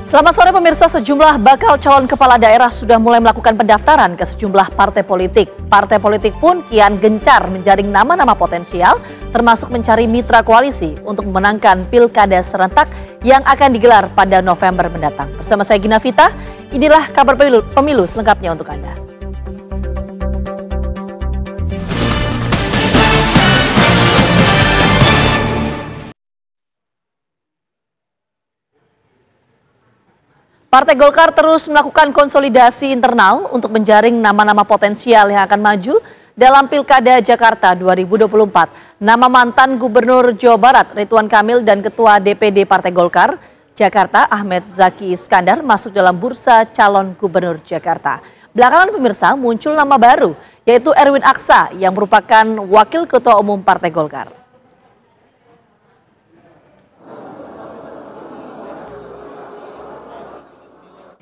Selamat sore pemirsa, sejumlah bakal calon kepala daerah sudah mulai melakukan pendaftaran ke sejumlah partai politik. Partai politik pun kian gencar menjaring nama-nama potensial, termasuk mencari mitra koalisi untuk memenangkan pilkada serentak yang akan digelar pada November mendatang. Bersama saya Gina Vita, inilah kabar pemilu selengkapnya untuk Anda. Partai Golkar terus melakukan konsolidasi internal untuk menjaring nama-nama potensial yang akan maju dalam Pilkada Jakarta 2024. Nama mantan Gubernur Jawa Barat Ridwan Kamil dan Ketua DPD Partai Golkar Jakarta Ahmed Zaki Iskandar masuk dalam bursa calon Gubernur Jakarta. Belakangan pemirsa muncul nama baru yaitu Erwin Aksa yang merupakan Wakil Ketua Umum Partai Golkar.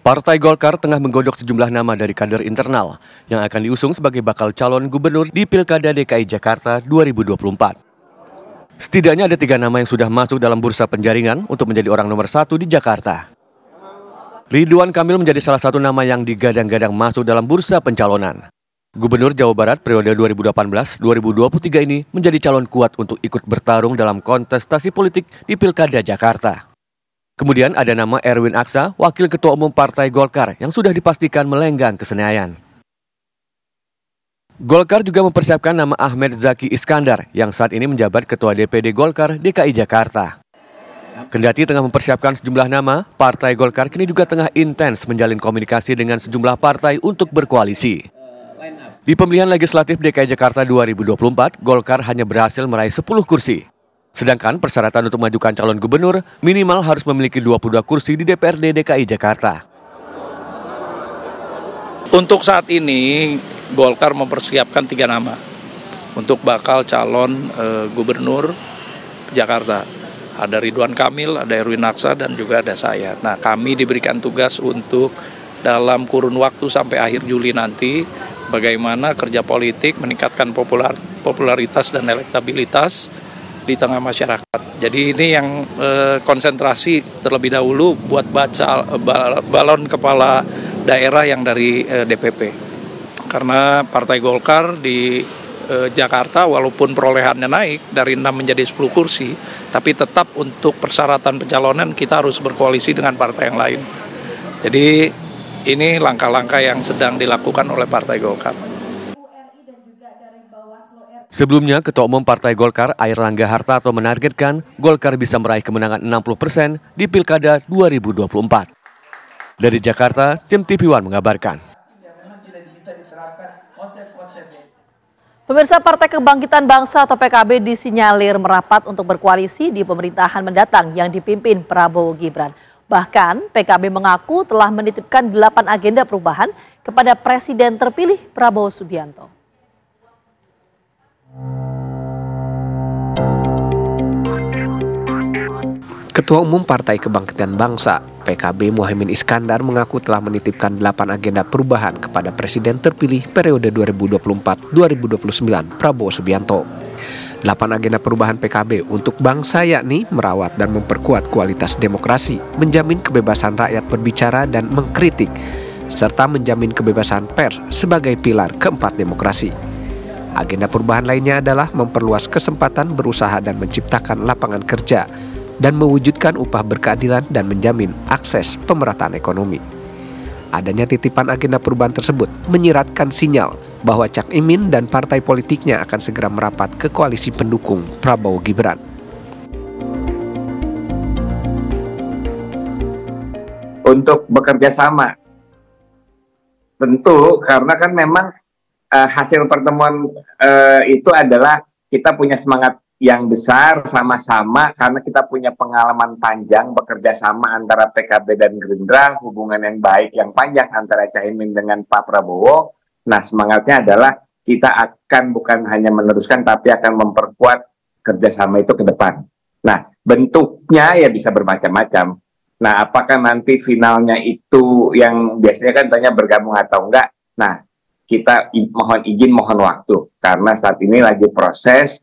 Partai Golkar tengah menggodok sejumlah nama dari kader internal yang akan diusung sebagai bakal calon gubernur di Pilkada DKI Jakarta 2024. Setidaknya ada 3 nama yang sudah masuk dalam bursa penjaringan untuk menjadi orang nomor 1 di Jakarta. Ridwan Kamil menjadi salah satu nama yang digadang-gadang masuk dalam bursa pencalonan. Gubernur Jawa Barat periode 2018-2023 ini menjadi calon kuat untuk ikut bertarung dalam kontestasi politik di Pilkada Jakarta. Kemudian ada nama Erwin Aksa, Wakil Ketua Umum Partai Golkar yang sudah dipastikan melenggang ke Senayan. Golkar juga mempersiapkan nama Ahmed Zaki Iskandar yang saat ini menjabat Ketua DPD Golkar DKI Jakarta. Kendati tengah mempersiapkan sejumlah nama, Partai Golkar kini juga tengah intens menjalin komunikasi dengan sejumlah partai untuk berkoalisi. Di pemilihan legislatif DKI Jakarta 2024, Golkar hanya berhasil meraih 10 kursi. Sedangkan persyaratan untuk mengajukan calon gubernur minimal harus memiliki 22 kursi di DPRD DKI Jakarta. Untuk saat ini Golkar mempersiapkan 3 nama untuk bakal calon gubernur Jakarta. Ada Ridwan Kamil, ada Erwin Aksa, dan juga ada saya. Nah, kami diberikan tugas untuk dalam kurun waktu sampai akhir Juli nanti bagaimana kerja politik meningkatkan popularitas dan elektabilitas di tengah masyarakat. Jadi ini yang konsentrasi terlebih dahulu buat baca balon kepala daerah yang dari DPP. Karena Partai Golkar di Jakarta walaupun perolehannya naik dari 6 menjadi 10 kursi, tapi tetap untuk persyaratan pencalonan kita harus berkoalisi dengan partai yang lain. Jadi ini langkah-langkah yang sedang dilakukan oleh Partai Golkar. Sebelumnya, Ketua Umum Partai Golkar Airlangga Hartarto menargetkan Golkar bisa meraih kemenangan 60% di Pilkada 2024. Dari Jakarta, tim TV One mengabarkan. Pemirsa, Partai Kebangkitan Bangsa atau PKB disinyalir merapat untuk berkoalisi di pemerintahan mendatang yang dipimpin Prabowo Gibran. Bahkan PKB mengaku telah menitipkan 8 agenda perubahan kepada Presiden terpilih Prabowo Subianto. Ketua Umum Partai Kebangkitan Bangsa, PKB Muhaimin Iskandar mengaku telah menitipkan 8 agenda perubahan kepada Presiden terpilih periode 2024-2029 Prabowo Subianto. 8 agenda perubahan PKB untuk bangsa yakni merawat dan memperkuat kualitas demokrasi, menjamin kebebasan rakyat berbicara dan mengkritik, serta menjamin kebebasan pers sebagai pilar keempat demokrasi. Agenda perubahan lainnya adalah memperluas kesempatan berusaha dan menciptakan lapangan kerja, dan mewujudkan upah berkeadilan dan menjamin akses pemerataan ekonomi. Adanya titipan agenda perubahan tersebut menyiratkan sinyal bahwa Cak Imin dan partai politiknya akan segera merapat ke koalisi pendukung Prabowo Gibran. Untuk bekerja sama, tentu karena kan memang hasil pertemuan itu adalah kita punya semangat yang besar sama-sama karena kita punya pengalaman panjang bekerja sama antara PKB dan Gerindra, hubungan yang baik yang panjang antara Caimin dengan Pak Prabowo. Nah, semangatnya adalah kita akan bukan hanya meneruskan tapi akan memperkuat kerjasama itu ke depan. Nah, bentuknya ya bisa bermacam-macam. Nah, apakah nanti finalnya itu yang biasanya kan tanya bergabung atau enggak? Nah, kita mohon izin, mohon waktu karena saat ini lagi proses.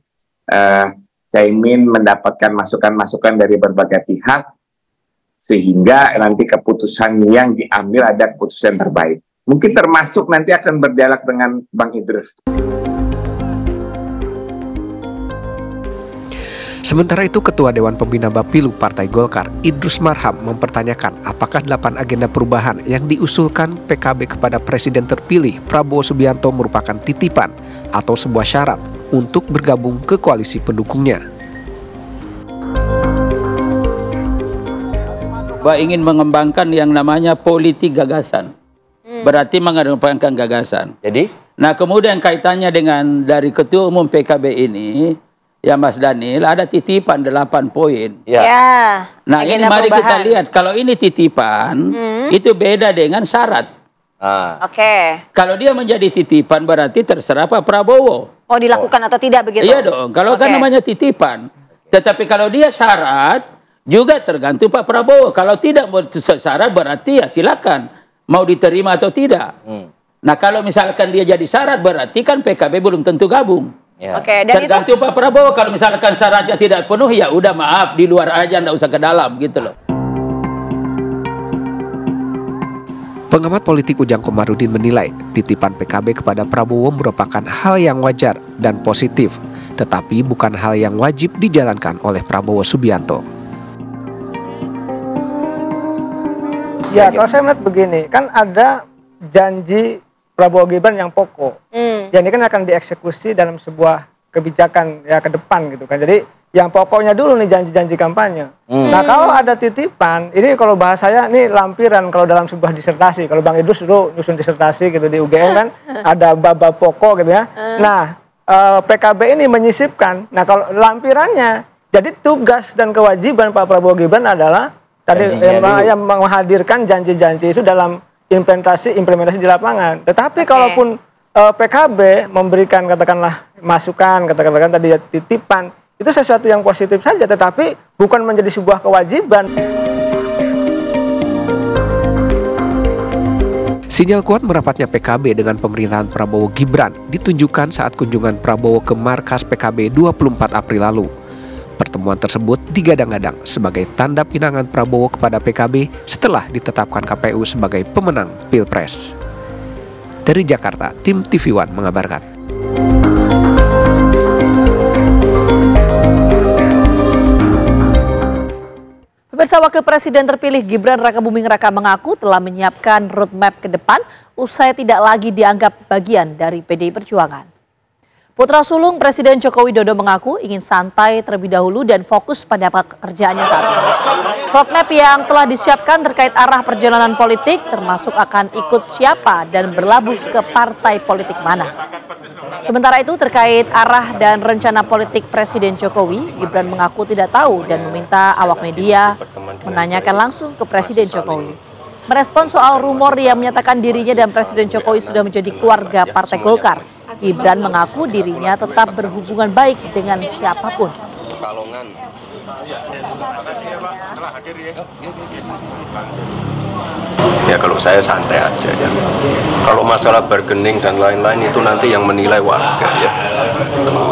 Caimin mendapatkan masukan-masukan dari berbagai pihak sehingga nanti keputusan yang diambil ada keputusan terbaik. Mungkin termasuk nanti akan berdialog dengan Bang Idrus. Sementara itu, Ketua Dewan Pembina Bapilu Partai Golkar, Idrus Marham, mempertanyakan apakah 8 agenda perubahan yang diusulkan PKB kepada Presiden terpilih Prabowo Subianto merupakan titipan atau sebuah syarat untuk bergabung ke koalisi pendukungnya. Ingin mengembangkan yang namanya politik gagasan. Berarti mengembangkan gagasan. Jadi? Nah, kemudian kaitannya dengan dari Ketua Umum PKB ini, ya Mas Daniel, ada titipan 8 poin. Ya. Nah, ini mari kita lihat. Kalau ini titipan, itu beda dengan syarat. Oke. Kalau dia menjadi titipan, berarti terserah Pak Prabowo. Oh, dilakukan atau tidak begitu? Iya dong, kalau kan namanya titipan. Tetapi kalau dia syarat, juga tergantung Pak Prabowo. Kalau tidak mau syarat, berarti ya silakan. Mau diterima atau tidak. Nah, kalau misalkan dia jadi syarat, berarti kan PKB belum tentu gabung. Oke, dan tergantung Pak Prabowo. Kalau misalkan syaratnya tidak penuh, ya udah maaf, di luar aja, nggak usah ke dalam gitu loh. Pengamat politik Ujang Komarudin menilai titipan PKB kepada Prabowo merupakan hal yang wajar dan positif, tetapi bukan hal yang wajib dijalankan oleh Prabowo Subianto. Ya, kalau saya melihat begini, kan ada janji Prabowo Gibran yang pokok. Ya, ini kan akan dieksekusi dalam sebuah kebijakan ya ke depan gitu kan. Jadi yang pokoknya dulu nih janji-janji kampanye. Nah, kalau ada titipan, ini kalau bahasa saya ini lampiran kalau dalam sebuah disertasi. Kalau Bang Idrus dulu nyusun disertasi gitu di UGM kan ada bab pokok gitu ya. Nah, PKB ini menyisipkan. Nah, kalau lampirannya, jadi tugas dan kewajiban Pak Prabowo Gibran adalah tadi yang menghadirkan janji-janji itu dalam implementasi di lapangan. Tetapi kalaupun PKB memberikan katakanlah masukan, katakan tadi titipan, itu sesuatu yang positif saja, tetapi bukan menjadi sebuah kewajiban. Sinyal kuat merapatnya PKB dengan pemerintahan Prabowo Gibran ditunjukkan saat kunjungan Prabowo ke markas PKB 24 April lalu. Pertemuan tersebut digadang-gadang sebagai tanda pinangan Prabowo kepada PKB setelah ditetapkan KPU sebagai pemenang Pilpres. Dari Jakarta, tim TV One mengabarkan. Pemirsa, Wakil Presiden terpilih Gibran Rakabuming Raka mengaku telah menyiapkan roadmap ke depan usai tidak lagi dianggap bagian dari PDI Perjuangan. Putra sulung Presiden Joko Widodo mengaku ingin santai terlebih dahulu dan fokus pada pekerjaannya saat ini. Roadmap yang telah disiapkan terkait arah perjalanan politik termasuk akan ikut siapa dan berlabuh ke partai politik mana. Sementara itu terkait arah dan rencana politik Presiden Jokowi, Gibran mengaku tidak tahu dan meminta awak media menanyakan langsung ke Presiden Jokowi. Merespon soal rumor yang menyatakan dirinya dan Presiden Jokowi sudah menjadi keluarga Partai Golkar, Gibran mengaku dirinya tetap berhubungan baik dengan siapapun. Ya kalau saya santai aja ya. Kalau masalah bargaining dan lain-lain itu nanti yang menilai warga ya.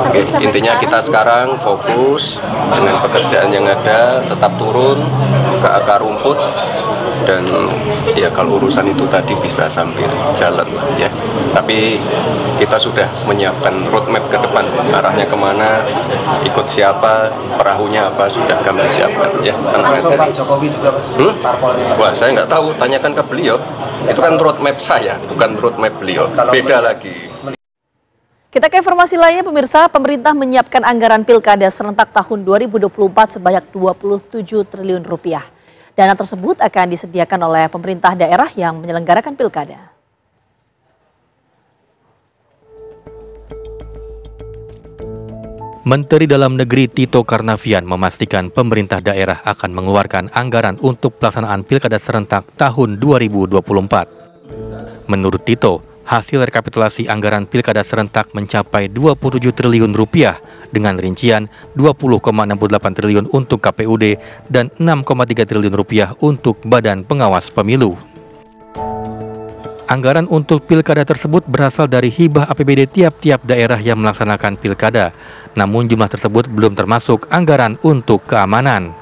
Oke, intinya kita sekarang fokus dengan pekerjaan yang ada, tetap turun ke akar rumput dan ya kalau urusan itu tadi bisa sambil jalan lah ya. Tapi kita sudah menyiapkan roadmap ke depan, arahnya kemana, ikut siapa, perahunya apa sudah kami siapkan ya. Tenang aja. Wah saya nggak tahu, tanyakan ke beliau. Itu kan roadmap saya, bukan roadmap beliau. Beda lagi. Kita ke informasi lainnya, pemirsa. Pemerintah menyiapkan anggaran pilkada serentak tahun 2024 sebanyak 27 triliun rupiah. Dana tersebut akan disediakan oleh pemerintah daerah yang menyelenggarakan pilkada. Menteri Dalam Negeri Tito Karnavian memastikan pemerintah daerah akan mengeluarkan anggaran untuk pelaksanaan pilkada serentak tahun 2024. Menurut Tito, hasil rekapitulasi anggaran pilkada serentak mencapai 27 triliun rupiah dengan rincian 20,68 triliun untuk KPUD dan 6,3 triliun rupiah untuk Badan Pengawas Pemilu. Anggaran untuk pilkada tersebut berasal dari hibah APBD tiap-tiap daerah yang melaksanakan pilkada. Namun jumlah tersebut belum termasuk anggaran untuk keamanan.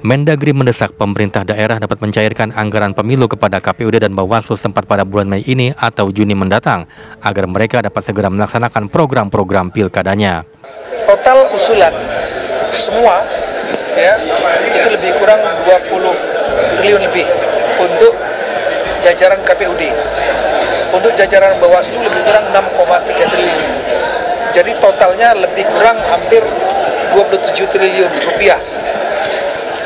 Mendagri mendesak pemerintah daerah dapat mencairkan anggaran pemilu kepada KPUD dan Bawaslu setempat pada bulan Mei ini atau Juni mendatang, agar mereka dapat segera melaksanakan program-program pilkadanya. Total usulan semua ya itu lebih kurang 20 triliun lebih untuk jajaran KPUD. Untuk jajaran Bawaslu lebih kurang 6,3 triliun. Jadi totalnya lebih kurang hampir 27 triliun rupiah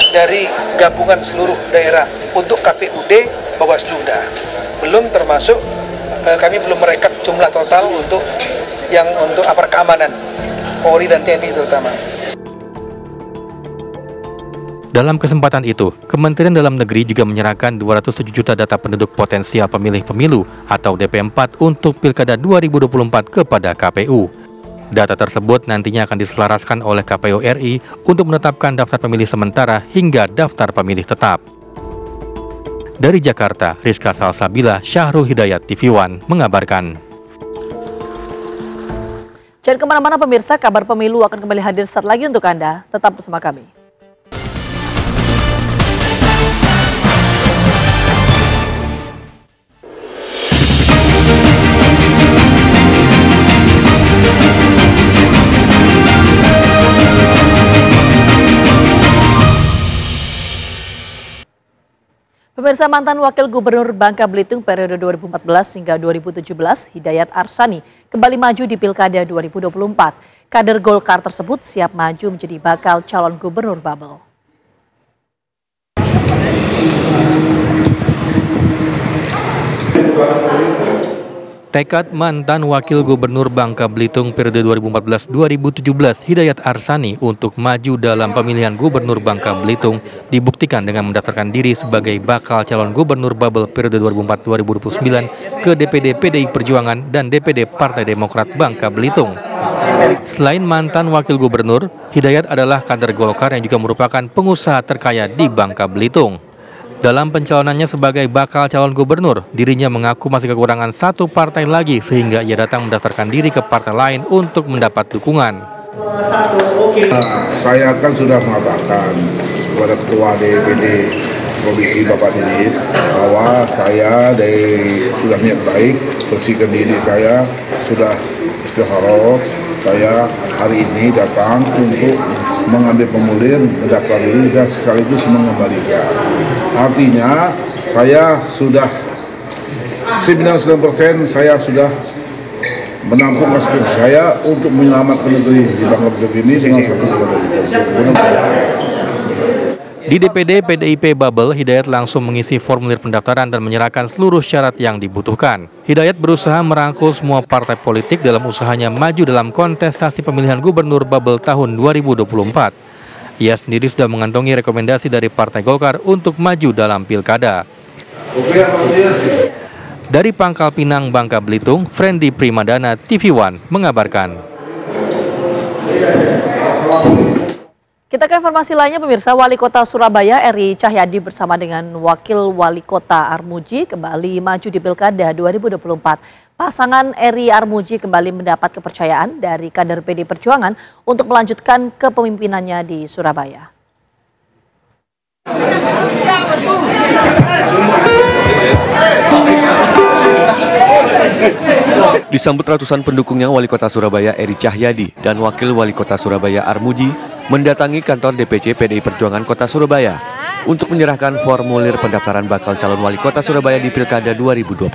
dari gabungan seluruh daerah untuk KPUD Bawaslu. Belum termasuk kami belum merekap jumlah total untuk aparat keamanan Polri dan TNI terutama. Dalam kesempatan itu, Kementerian Dalam Negeri juga menyerahkan 207 juta data penduduk potensial pemilih pemilu atau DP4 untuk Pilkada 2024 kepada KPU. Data tersebut nantinya akan diselaraskan oleh KPU RI untuk menetapkan daftar pemilih sementara hingga daftar pemilih tetap. Dari Jakarta, Rizka Salsabila, Syahrul Hidayat, TV One mengabarkan. Jangan kemana-mana pemirsa, kabar pemilu akan kembali hadir saat lagi untuk Anda. Tetap bersama kami. Pemirsa, mantan Wakil Gubernur Bangka Belitung periode 2014 hingga 2017, Hidayat Arsani, kembali maju di Pilkada 2024. Kader Golkar tersebut siap maju menjadi bakal calon gubernur Babel. Tekad mantan Wakil Gubernur Bangka Belitung periode 2014-2017 Hidayat Arsani untuk maju dalam pemilihan Gubernur Bangka Belitung dibuktikan dengan mendaftarkan diri sebagai bakal calon gubernur Babel periode 2004-2029 ke DPD PDI Perjuangan dan DPD Partai Demokrat Bangka Belitung. Selain mantan Wakil Gubernur, Hidayat adalah kader Golkar yang juga merupakan pengusaha terkaya di Bangka Belitung. Dalam pencalonannya sebagai bakal calon gubernur, dirinya mengaku masih kekurangan satu partai lagi sehingga ia datang mendaftarkan diri ke partai lain untuk mendapat dukungan. Saya kan sudah mengatakan kepada Ketua DPD Provinsi Bapak Didit bahwa saya sudah niat baik, bersihkan diri saya, sudah istikharah. Saya hari ini datang untuk mengambil formulir, mendaftar diri dan sekaligus mengembalikan. Artinya saya sudah 99% saya sudah menampung aspirasi saya untuk menyelamatkan negeri di Bangka Belitung ini dengan satu Di DPD PDIP Babel, Hidayat langsung mengisi formulir pendaftaran dan menyerahkan seluruh syarat yang dibutuhkan. Hidayat berusaha merangkul semua partai politik dalam usahanya maju dalam kontestasi pemilihan gubernur Babel tahun 2024. Ia sendiri sudah mengantongi rekomendasi dari Partai Golkar untuk maju dalam pilkada. Dari Pangkal Pinang, Bangka Belitung, Friendly Primadana, TV One mengabarkan. Kita ke informasi lainnya pemirsa, Wali Kota Surabaya Eri Cahyadi bersama dengan Wakil Wali Kota Armuji kembali maju di Pilkada 2024. Pasangan Eri Armuji kembali mendapat kepercayaan dari kader PD Perjuangan untuk melanjutkan kepemimpinannya di Surabaya. Disambut ratusan pendukungnya, Wali Kota Surabaya Eri Cahyadi dan Wakil Wali Kota Surabaya Armuji mendatangi kantor DPC PDI Perjuangan Kota Surabaya untuk menyerahkan formulir pendaftaran bakal calon Wali Kota Surabaya di Pilkada 2024.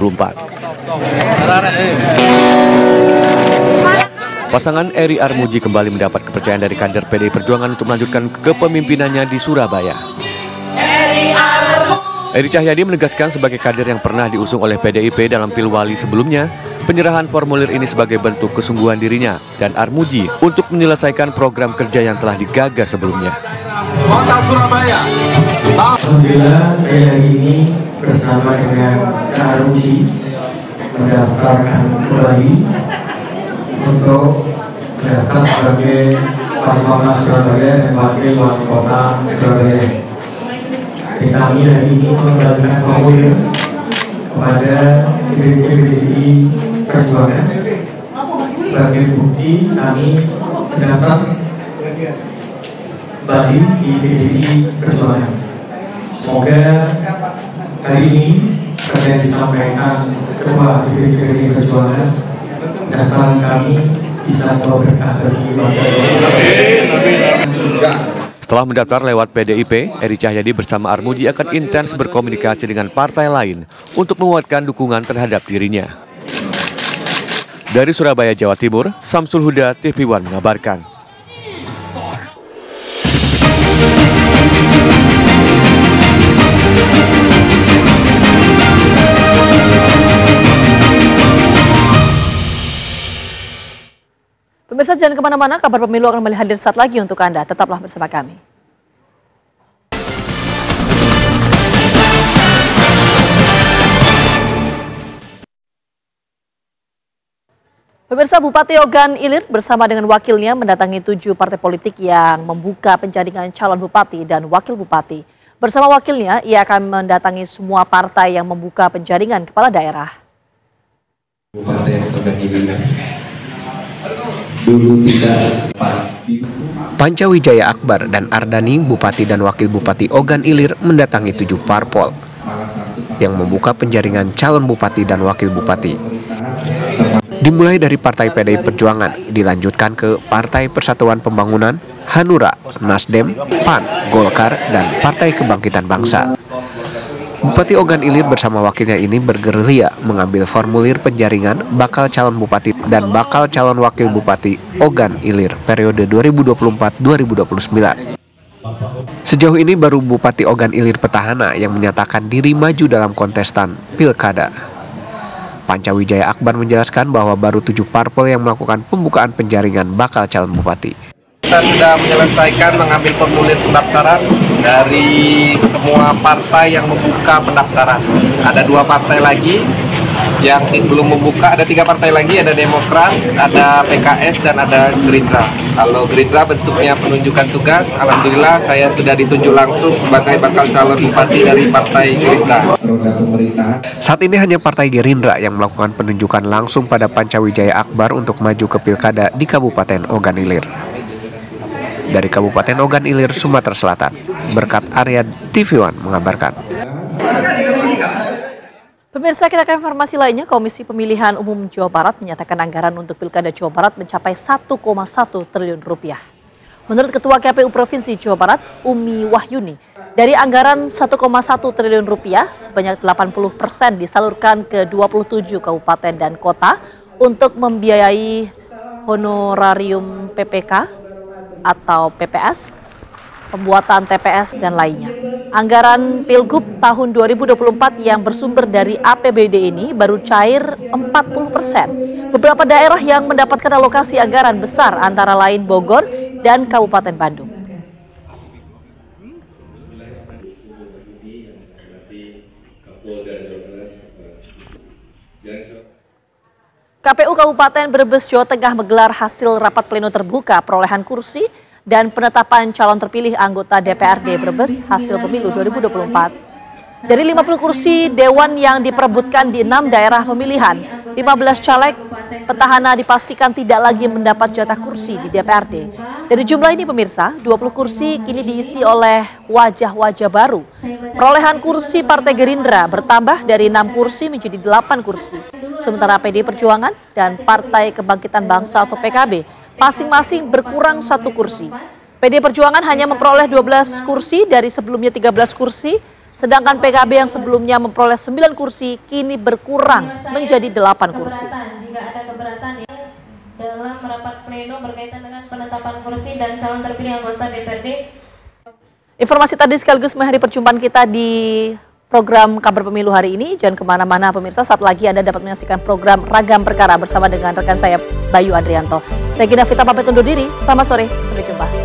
Pasangan Eri Armuji kembali mendapat kepercayaan dari kader PDI Perjuangan untuk melanjutkan kepemimpinannya di Surabaya. Eri Cahyadi menegaskan sebagai kader yang pernah diusung oleh PDIP dalam Pilwali sebelumnya, penyerahan formulir ini sebagai bentuk kesungguhan dirinya dan Armuji untuk menyelesaikan program kerja yang telah digagas sebelumnya. Kota Surabaya. Alhamdulillah saya hari ini bersama dengan Armuji mendaftarkan kembali untuk mendaftar sebagai Wali Kota Surabaya dan Wakil Wali Kota Surabaya. Kami hari ini mengembalikan formulir kepada DPC PDI Perjuangan sebagai bukti kami mendaftar kembali di PDI Perjuangan. Semoga hari ini seperti yang disampaikan Ketua DPD PDI Perjuangan, pendaftaran kami bisa membawa berkah bagi warga. Setelah mendaftar lewat PDIP, Eri Cahyadi bersama Armuji akan intens berkomunikasi dengan partai lain untuk menguatkan dukungan terhadap dirinya. Dari Surabaya, Jawa Timur, Samsul Huda, TV One mengabarkan. Pemirsa jangan kemana-mana, kabar pemilu akan kembali hadir saat lagi untuk Anda. Tetaplah bersama kami. Pemirsa, Bupati Ogan Ilir bersama dengan wakilnya mendatangi 7 partai politik yang membuka penjaringan calon bupati dan wakil bupati. Bersama wakilnya, ia akan mendatangi semua partai yang membuka penjaringan kepala daerah. Bupati Ogan Ilir. Dulu tidak Pancawijaya Akbar dan Ardani, Bupati dan Wakil Bupati Ogan Ilir mendatangi 7 parpol yang membuka penjaringan calon Bupati dan Wakil Bupati. Dimulai dari Partai PDI Perjuangan, dilanjutkan ke Partai Persatuan Pembangunan, Hanura, Nasdem, PAN, Golkar, dan Partai Kebangkitan Bangsa. Bupati Ogan Ilir bersama wakilnya ini bergerilya mengambil formulir penjaringan bakal calon bupati dan bakal calon wakil bupati Ogan Ilir periode 2024-2029. Sejauh ini baru Bupati Ogan Ilir petahana yang menyatakan diri maju dalam kontestan pilkada. Pancawijaya Akbar menjelaskan bahwa baru 7 parpol yang melakukan pembukaan penjaringan bakal calon bupati. Kita sudah menyelesaikan mengambil formulir pendaftaran dari semua partai yang membuka pendaftaran. Ada 2 partai lagi yang belum membuka, ada 3 partai lagi, ada Demokrat, ada PKS, dan ada Gerindra. Kalau Gerindra bentuknya penunjukan tugas, alhamdulillah saya sudah ditunjuk langsung sebagai bakal calon bupati dari Partai Gerindra. Saat ini hanya Partai Gerindra yang melakukan penunjukan langsung pada Pancawijaya Akbar untuk maju ke pilkada di Kabupaten Ogan Ilir. Dari Kabupaten Ogan Ilir, Sumatera Selatan, Berkat Arya, TV One mengabarkan. Pemirsa, kita ke informasi lainnya. Komisi Pemilihan Umum Jawa Barat menyatakan anggaran untuk Pilkada Jawa Barat mencapai 1,1 triliun rupiah. Menurut Ketua KPU Provinsi Jawa Barat, Umi Wahyuni, dari anggaran 1,1 triliun rupiah, sebanyak 80% disalurkan ke 27 kabupaten dan kota untuk membiayai honorarium PPK atau PPS, pembuatan TPS, dan lainnya. Anggaran Pilgub tahun 2024 yang bersumber dari APBD ini baru cair 40%. Beberapa daerah yang mendapatkan alokasi anggaran besar antara lain Bogor dan Kabupaten Bandung. KPU Kabupaten Brebes, Jawa Tengah menggelar hasil rapat pleno terbuka perolehan kursi dan penetapan calon terpilih anggota DPRD Brebes hasil pemilu 2024. Dari 50 kursi dewan yang diperebutkan di 6 daerah pemilihan, 15 caleg petahana dipastikan tidak lagi mendapat jatah kursi di DPRD. Dari jumlah ini pemirsa, 20 kursi kini diisi oleh wajah-wajah baru. Perolehan kursi Partai Gerindra bertambah dari 6 kursi menjadi 8 kursi. Sementara PD Perjuangan dan Partai Kebangkitan Bangsa atau PKB masing-masing berkurang 1 kursi. PD Perjuangan hanya memperoleh 12 kursi dari sebelumnya 13 kursi, sedangkan PKB yang sebelumnya memperoleh 9 kursi kini berkurang menjadi 8 kursi. Jika ada keberatan ya dalam rapat pleno berkaitan dengan penetapan kursi dan calon terpilih anggota DPRD. Informasi tadi sekaligus mengakhiri perjumpaan kita di program Kabar Pemilu hari ini. Jangan kemana-mana pemirsa, saat lagi Anda dapat menyaksikan program Ragam Perkara bersama dengan rekan saya Bayu Adrianto. Saya Gina Vita pamit undur diri, selamat sore, sampai jumpa.